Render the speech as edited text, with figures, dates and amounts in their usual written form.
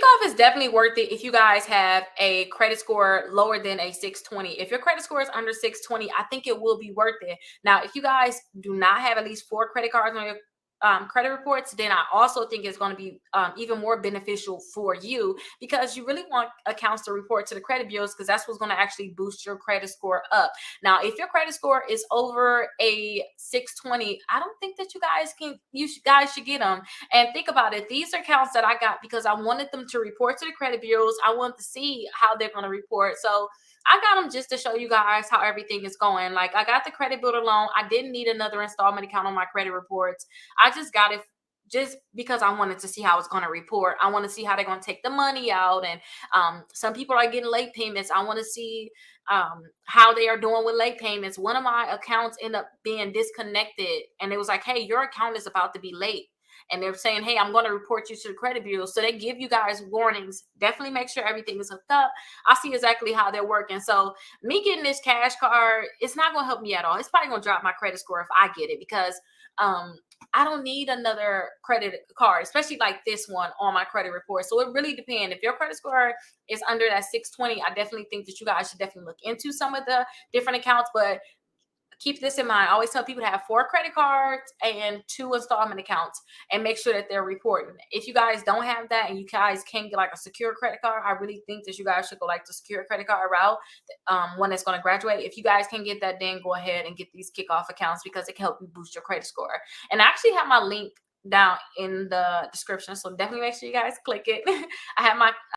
Kickoff is definitely worth it if you guys have a credit score lower than a 620. If your credit score is under 620, I think it will be worth it. Now, if you guys do not have at least 4 credit cards on your credit reports, then I also think it's going to be even more beneficial for you, because you really want accounts to report to the credit bureaus, because that's what's going to actually boost your credit score up. Now, if your credit score is over a 620, I don't think that you guys should get them. And think about it. These are accounts that I got because I wanted them to report to the credit bureaus. I want to see how they're going to report. So I got them just to show you guys how everything is going. Like, I got the credit builder loan. I didn't need another installment account on my credit reports. I just got it just because I wanted to see how it's going to report. I want to see how they're going to take the money out. And some people are getting late payments. I want to see how they are doing with late payments. One of my accounts ended up being disconnected, and it was like, hey, your account is about to be late. And they're saying, hey, I'm going to report you to the credit bureau. So they give you guys warnings. Definitely make sure everything is hooked up. I see exactly how they're working. So me getting this cash card, it's not going to help me at all. It's probably going to drop my credit score if I get it, because I don't need another credit card, especially like this one on my credit report. So it really depends. If your credit score is under that 620, I definitely think that you guys should definitely look into some of the different accounts. But keep this in mind. I always tell people to have 4 credit cards and 2 installment accounts, and make sure that they're reporting. If you guys don't have that and you guys can't get like a secure credit card, I really think that you guys should go like the secure credit card route, one that's going to graduate. If you guys can get that, then go ahead and get these kickoff accounts, because it can help you boost your credit score. And I actually have my link down in the description, so definitely make sure you guys click it. I have my